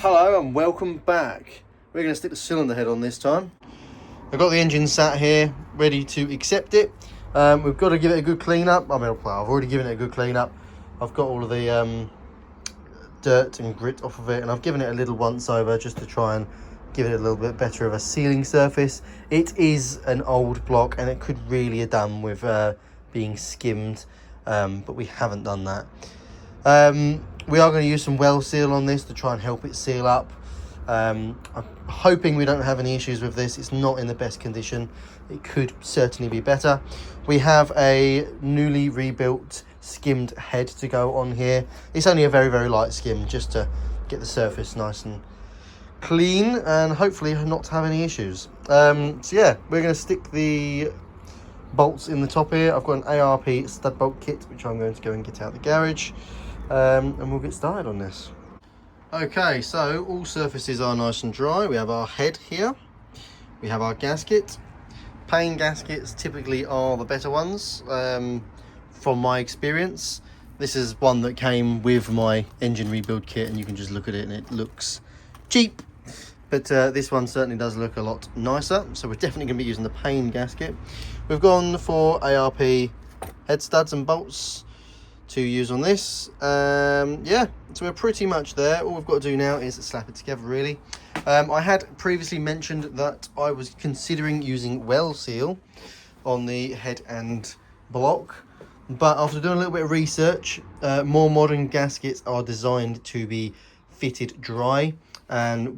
Hello and welcome back. We're going to stick the cylinder head on this time. I've got the engine sat here ready to accept it. We've got to give it a good clean up. I mean, well, I've already given it a good clean up. I've got all of the dirt and grit off of it, and I've given it a little once over just to try and give it a little bit better of a sealing surface. It is an old block and it could really have done with being skimmed, but we haven't done that. We are going to use some well seal on this to try and help it seal up. I'm hoping we don't have any issues with this. It's not in the best condition. It could certainly be better. We have a newly rebuilt skimmed head to go on here. It's only a very, very light skim just to get the surface nice and clean and hopefully not have any issues. So yeah, we're going to stick the bolts in the top here. I've got an ARP stud bolt kit which I'm going to go and get out of the garage, and we'll get started on this. Okay, so all surfaces are nice and dry. We have our head here, we have our gasket. Pane gaskets typically are the better ones, from my experience. This is one that came with my engine rebuild kit, and you can just look at it and it looks cheap, but this one certainly does look a lot nicer, so we're definitely going to be using the pane gasket. We've gone for ARP head studs and bolts to use on this. Yeah, so we're pretty much there. All we've got to do now is slap it together, really. I had previously mentioned that I was considering using well seal on the head and block, but after doing a little bit of research, more modern gaskets are designed to be fitted dry and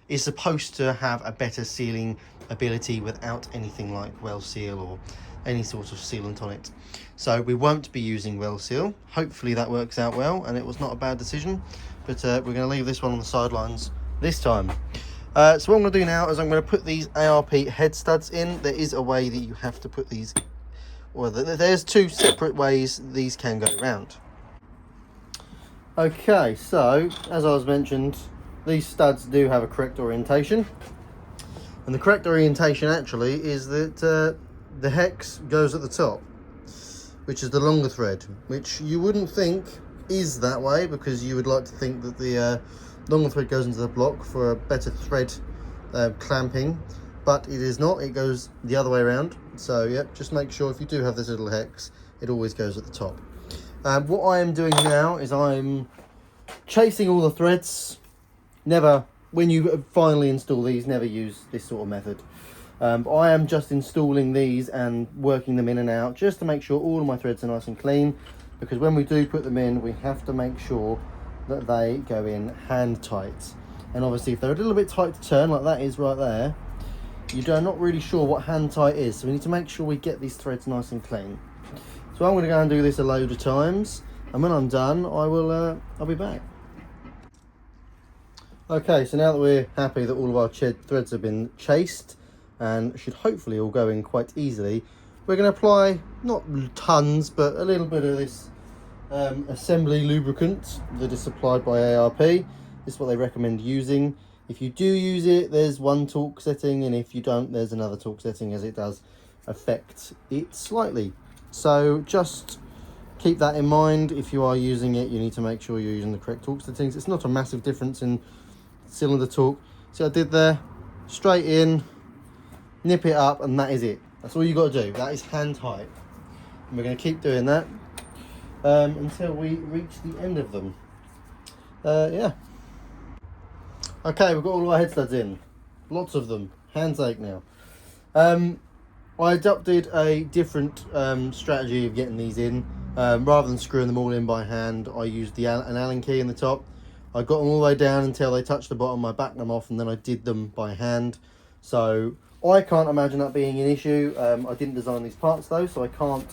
is supposed to have a better sealing ability without anything like well seal or any sort of sealant on it. So we won't be using well seal. Hopefully that works out well and it was not a bad decision, but we're going to leave this one on the sidelines this time. So what I'm going to do now is I'm going to put these ARP head studs in. There is a way that you have to put these, or there's two separate ways these can go around. Okay, so as I was mentioned, these studs do have a correct orientation, and the correct orientation actually is that the hex goes at the top, which is the longer thread, which you wouldn't think is that way, because you would like to think that the longer thread goes into the block for a better thread clamping, but it is not. It goes the other way around. So yep, just make sure if you do have this little hex, it always goes at the top. What I am doing now is I'm chasing all the threads. Never, when you finally install these, never use this sort of method. I am just installing these and working them in and out just to make sure all of my threads are nice and clean, because when we do put them in, we have to make sure that they go in hand tight. And obviously if they're a little bit tight to turn, like that is right there, you're not really sure what hand tight is, so we need to make sure we get these threads nice and clean. So I'm going to go and do this a load of times, and when I'm done I'll be back. Okay, so now that we're happy that all of our threads have been chased and should hopefully all go in quite easily, we're going to apply not tons but a little bit of this assembly lubricant that is supplied by ARP. This is what they recommend using. If you do use it, there's one torque setting, and if you don't, there's another torque setting, as it does affect it slightly. So just keep that in mind. If you are using it, you need to make sure you're using the correct torque settings. It's not a massive difference in cylinder torque. See what I did there? Straight in, nip it up, and that is it. That's all you got to do. That is hand height, and we're going to keep doing that until we reach the end of them. Yeah. Okay, we've got all of our head studs in. Lots of them. Hands ache now. I adopted a different strategy of getting these in. Rather than screwing them all in by hand, I used an Allen key in the top. I got them all the way down until they touched the bottom. I backed them off, and then I did them by hand. So I can't imagine that being an issue. I didn't design these parts though, so I can't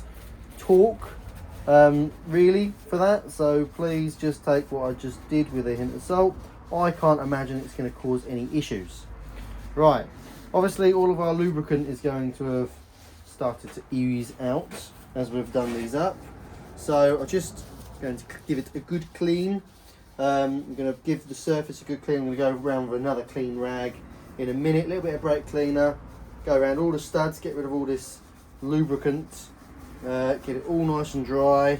talk really for that. So please just take what I just did with a hint of salt. I can't imagine it's going to cause any issues. Right, obviously all of our lubricant is going to have started to ease out as we've done these up. So I'm just going to give it a good clean. I'm going to give the surface a good clean. I'm going to go around with another clean rag in a minute. A little bit of brake cleaner, go around all the studs, get rid of all this lubricant, get it all nice and dry,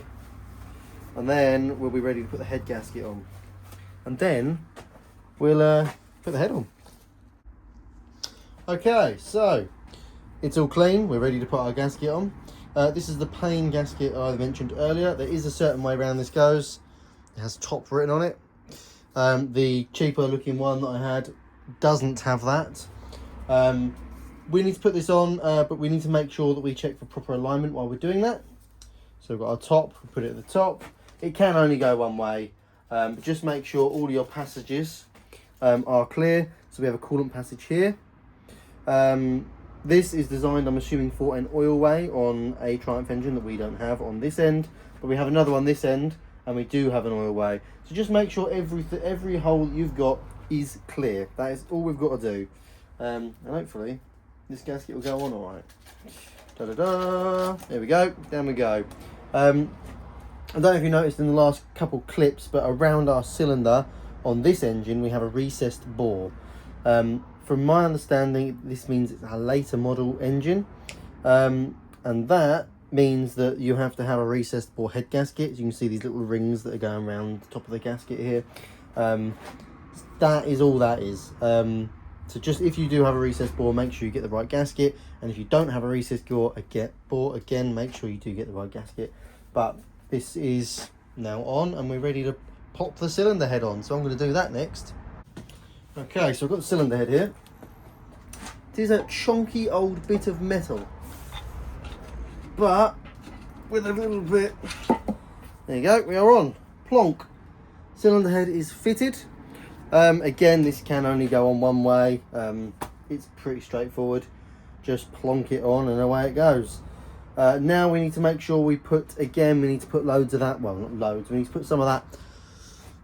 and then we'll be ready to put the head gasket on. And then we'll put the head on. Okay, so it's all clean. We're ready to put our gasket on. This is the plain gasket I mentioned earlier. There is a certain way around this goes. It has top written on it. The cheaper looking one that I had doesn't have that. We need to put this on, but we need to make sure that we check for proper alignment while we're doing that. So we've got our top, we put it at the top. It can only go one way, but just make sure all your passages are clear. So we have a coolant passage here. This is designed, I'm assuming, for an oil way on a Triumph engine that we don't have on this end, but we have another one this end, and we do have an oil way. So just make sure every hole that you've got is clear. That is all we've got to do, and hopefully this gasket will go on all right. Da-da-da. There we go. Down we go. I don't know if you noticed in the last couple clips, but around our cylinder on this engine we have a recessed bore. From my understanding, this means it's a later model engine, and that means that you have to have a recessed bore head gasket. You can see these little rings that are going around the top of the gasket here. That is all that is. So just if you do have a recessed bore, make sure you get the right gasket, and if you don't have a recessed bore, again, make sure you do get the right gasket. But this is now on, and we're ready to pop the cylinder head on, so I'm going to do that next. Okay, so I've got the cylinder head here. It is a chunky old bit of metal, but with a little bit. There you go, we are on. Plonk. Cylinder head is fitted. Again, this can only go on one way. It's pretty straightforward. Just plonk it on and away it goes. Now we need to make sure we put loads of that, well, not loads, we need to put some of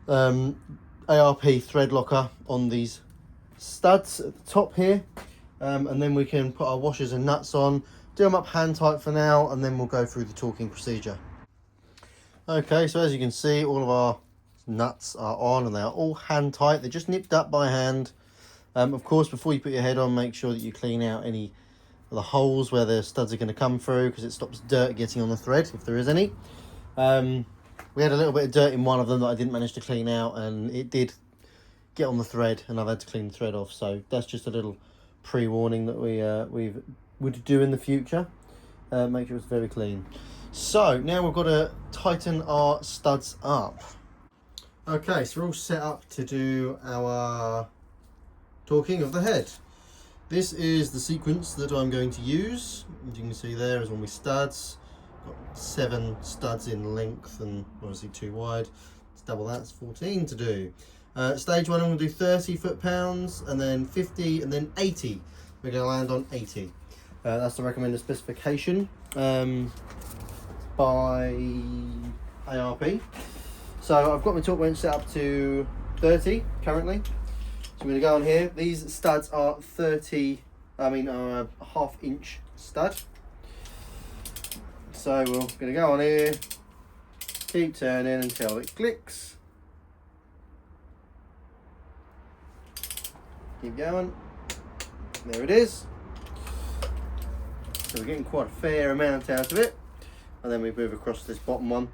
that ARP thread locker on these studs at the top here, and then we can put our washers and nuts on, do them up hand tight for now, and then we'll go through the torquing procedure. Okay, so as you can see, all of our nuts are on and they are all hand tight. They're just nipped up by hand. Of course, before you put your head on, make sure that you clean out any of the holes where the studs are going to come through, because it stops dirt getting on the thread if there is any. We had a little bit of dirt in one of them that I didn't manage to clean out, and it did get on the thread, and I've had to clean the thread off. So that's just a little pre-warning that we would do in the future. Make sure it's very clean. So now we've got to tighten our studs up. Okay, so we're all set up to do our torquing of the head. This is the sequence that I'm going to use. As you can see there is one with studs. Got 7 studs in length and obviously 2 wide. Let's double that, it's 14 to do. Stage 1 I'm going to do 30 foot-pounds, and then 50, and then 80. We're going to land on 80. That's the recommended specification by ARP. So I've got my torque wrench set up to 30 currently. So I'm going to go on here. These studs are a half-inch stud. So we're going to go on here, keep turning until it clicks. Keep going. There it is. So we're getting quite a fair amount out of it. And then we move across to this bottom one.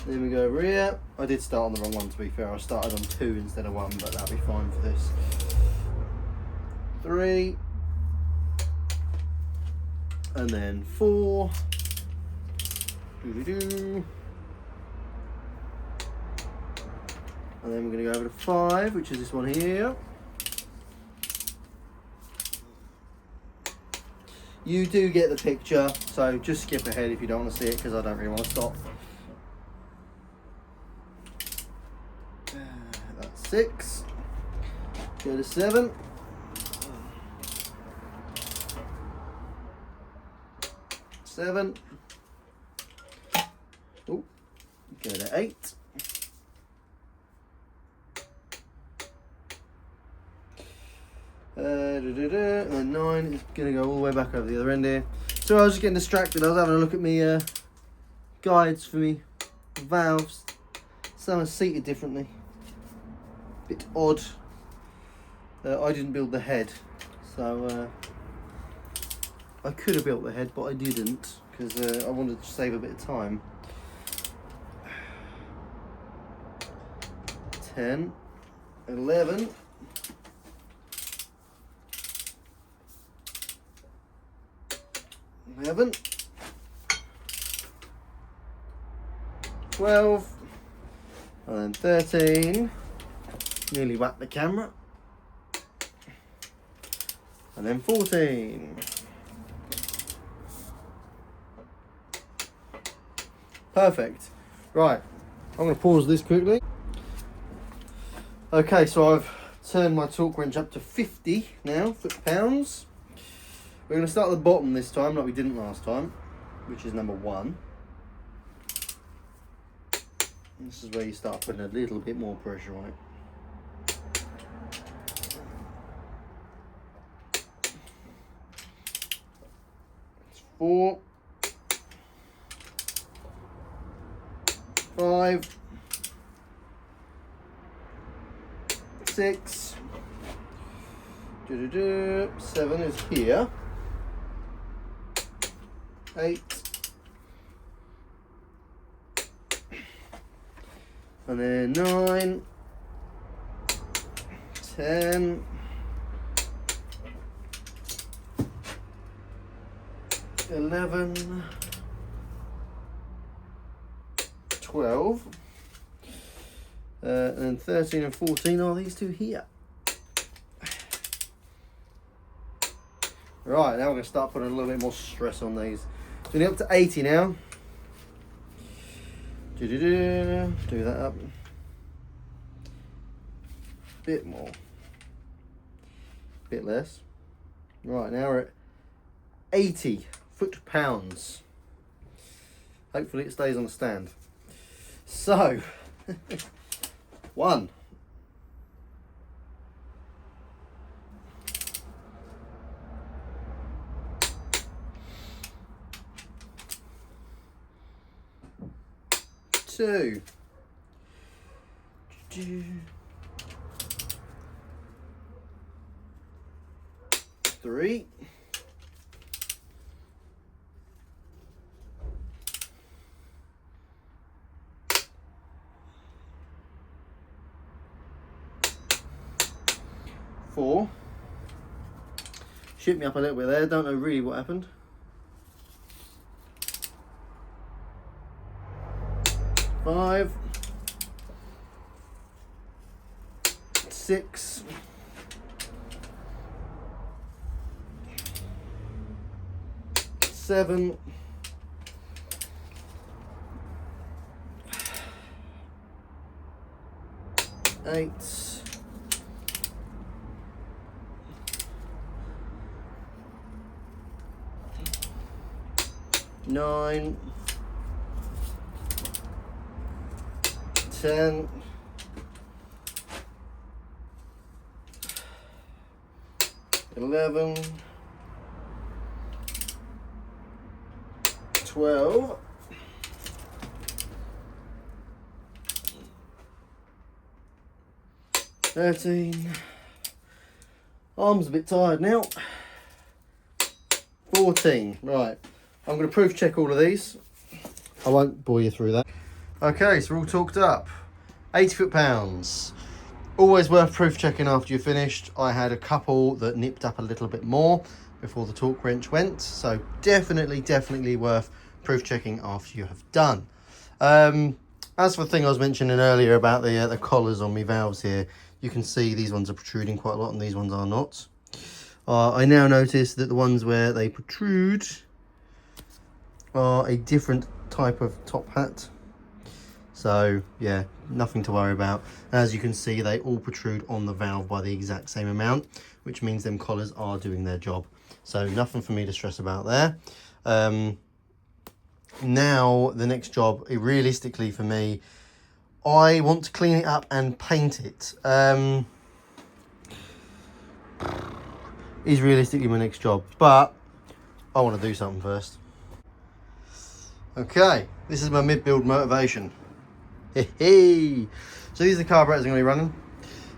Then we go over here. I did start on the wrong one, to be fair. I started on 2 instead of 1, but that'll be fine for this. 3. And then 4. Doo-doo-doo. And then we're going to go over to 5, which is this one here. You do get the picture, so just skip ahead if you don't want to see it, because I don't really want to stop. That's 6. Go to 7. 7. Oh, go to 8. And then 9 is going to go all the way back over the other end here. So I was just getting distracted. I was having a look at me guides for me valves. Some are seated differently. Bit odd. I didn't build the head, so I could have built the head, but I didn't because I wanted to save a bit of time. 10, 11, 11, 12, and then 13. Nearly whacked the camera. And then 14. Perfect. Right, I'm going to pause this quickly. Okay, so I've turned my torque wrench up to 50 now, foot-pounds. We're going to start at the bottom this time, like we didn't last time, which is number 1. This is where you start putting a little bit more pressure on it. It's 4, 5, 6, 7 is here, 8, and then 9, 10, 11, 12, and 13 and 14 are these two here. Right, now we're going to start putting a little bit more stress on these. Doing it up to 80 now. Do that up. Bit more. Bit less. Right, now we're at 80 foot-pounds. Hopefully it stays on the stand. So, 1. 2. 3. 4. Shoot me up a little bit there, don't know really what happened. 5, 6, 7, 8, 9, 10, 11, 12, 13. Arm's a bit tired now. 14. Right, I'm going to proof check all of these. I won't bore you through that. Okay, so we're all talked up. 80 foot-pounds. Always worth proof checking after you're finished. I had a couple that nipped up a little bit more before the torque wrench went, so definitely worth proof checking after you have done. As for the thing I was mentioning earlier about the collars on my valves here, you can see these ones are protruding quite a lot and these ones are not. I now notice that the ones where they protrude are a different type of top hat. So yeah, nothing to worry about. As you can see, they all protrude on the valve by the exact same amount, which means them collars are doing their job. So nothing for me to stress about there. Now the next job, realistically for me, I want to clean it up and paint it. Is realistically my next job, but I want to do something first. Okay, this is my mid-build motivation. Hey, so these are the carburetors I'm going to be running.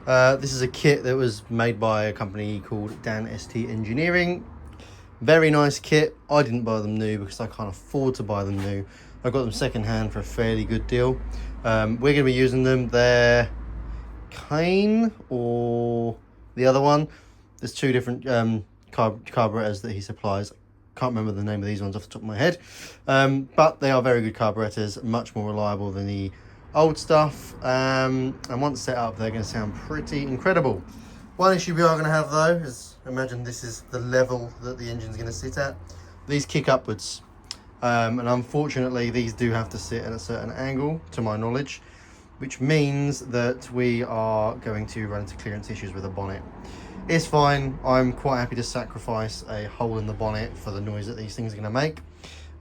This is a kit that was made by a company called Dan ST Engineering. Very nice kit. I didn't buy them new because I can't afford to buy them new. I got them second hand for a fairly good deal. We're going to be using them. They're Kane or the other one. There's two different carburetors that he supplies. Can't remember the name of these ones off the top of my head. But they are very good carburetors, much more reliable than the old stuff. And once set up, they're going to sound pretty incredible. One issue we are going to have though is, imagine this is the level that the engine's going to sit at. These kick upwards. And unfortunately, these do have to sit at a certain angle, to my knowledge, which means that we are going to run into clearance issues with the bonnet. It's fine. I'm quite happy to sacrifice a hole in the bonnet for the noise that these things are going to make.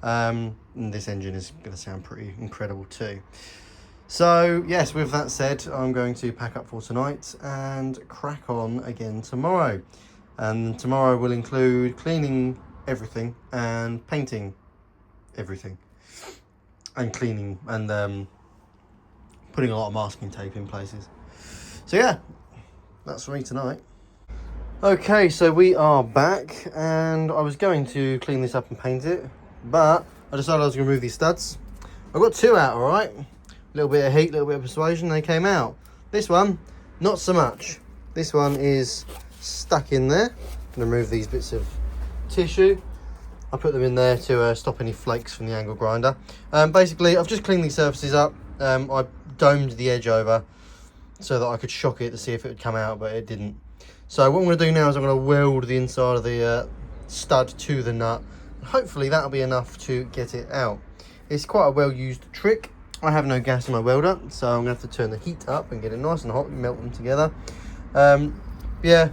And this engine is going to sound pretty incredible too. So yes, with that said, I'm going to pack up for tonight and crack on again tomorrow. And tomorrow will include cleaning everything and painting everything and cleaning and putting a lot of masking tape in places. So yeah, that's for me tonight. Okay, so we are back, and I was going to clean this up and paint it, but I decided I was going to remove these studs. I got two out, all right. A little bit of heat, a little bit of persuasion, they came out. This one, not so much. This one is stuck in there. I'm going to remove these bits of tissue. I put them in there to stop any flakes from the angle grinder. Basically, I've just cleaned these surfaces up. I domed the edge over so that I could shock it to see if it would come out, but it didn't. So what I'm going to do now is I'm going to weld the inside of the stud to the nut. Hopefully that'll be enough to get it out. It's quite a well used trick. I have no gas in my welder, so I'm going to have to turn the heat up and get it nice and hot and melt them together. Yeah,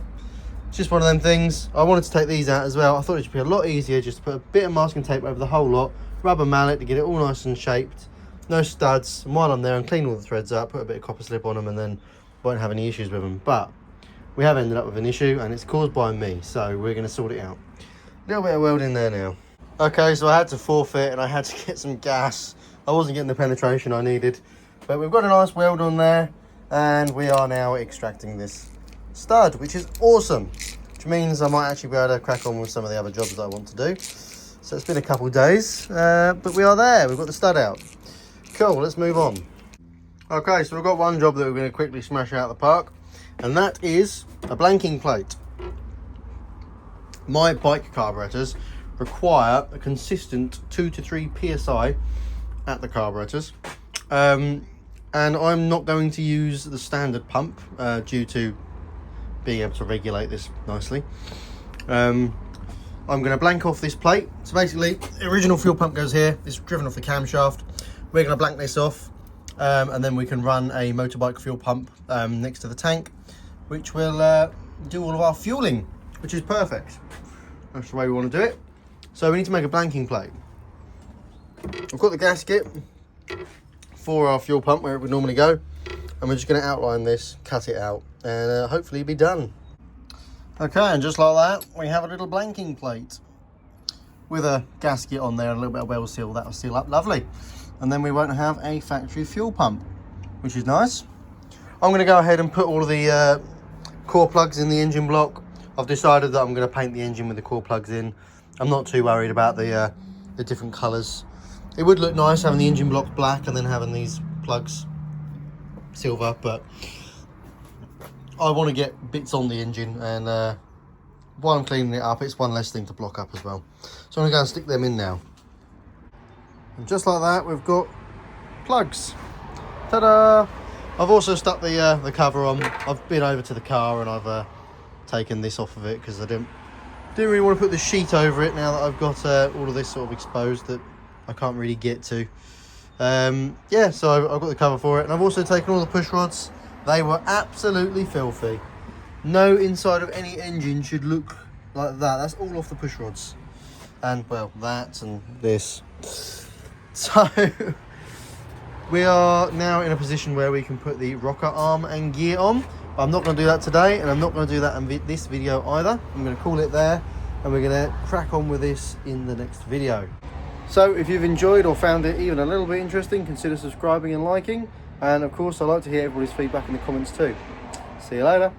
it's just one of them things. I wanted to take these out as well. I thought it should be a lot easier just to put a bit of masking tape over the whole lot, rubber mallet to get it all nice and shaped, no studs, and while I'm there and clean all the threads up, put a bit of copper slip on them, and then won't have any issues with them. But we have ended up with an issue, and it's caused by me, so we're going to sort it out. A little bit of welding there now. Okay, so I had to forfeit and I had to get some gas. I wasn't getting the penetration I needed, but we've got a nice weld on there, and we are now extracting this stud, which is awesome, which means I might actually be able to crack on with some of the other jobs that I want to do. So it's been a couple of days, but we are there. We've got the stud out. Cool, let's move on. Okay, so we've got one job that we're going to quickly smash out of the park, and that is a blanking plate. My bike carburetors require a consistent 2 to 3 psi at the carburetors, and I'm not going to use the standard pump due to being able to regulate this nicely. I'm going to blank off this plate. So basically, the original fuel pump goes here. It's driven off the camshaft. We're going to blank this off, and then we can run a motorbike fuel pump next to the tank, which will do all of our fueling, which is perfect. That's the way we want to do it. So we need to make a blanking plate. I've got the gasket for our fuel pump where it would normally go, and we're just going to outline this, cut it out, and hopefully be done. Okay, and just like that, we have a little blanking plate with a gasket on there and a little bit of well seal. That'll seal up lovely, and then we won't have a factory fuel pump, which is nice. I'm going to go ahead and put all of the core plugs in the engine block. I've decided that I'm going to paint the engine with the core plugs in. I'm not too worried about the different colours. It would look nice having the engine block black and then having these plugs silver, but I want to get bits on the engine, and while I'm cleaning it up, it's one less thing to block up as well. So I'm going to go and stick them in now. And just like that, we've got plugs. Ta-da! I've also stuck the cover on. I've been over to the car and I've taken this off of it because I didn't really want to put the sheet over it now that I've got all of this sort of exposed that I can't really get to. Yeah, so I've got the cover for it, and I've also taken all the push rods. They were absolutely filthy. No inside of any engine should look like that. That's all off the push rods, and well, that and this. So we are now in a position where we can put the rocker arm and gear on. I'm not going to do that today, and I'm not going to do that in this video either. I'm going to call it there, and we're going to crack on with this in the next video. So if you've enjoyed or found it even a little bit interesting, consider subscribing and liking. And of course, I'd like to hear everybody's feedback in the comments too. See you later.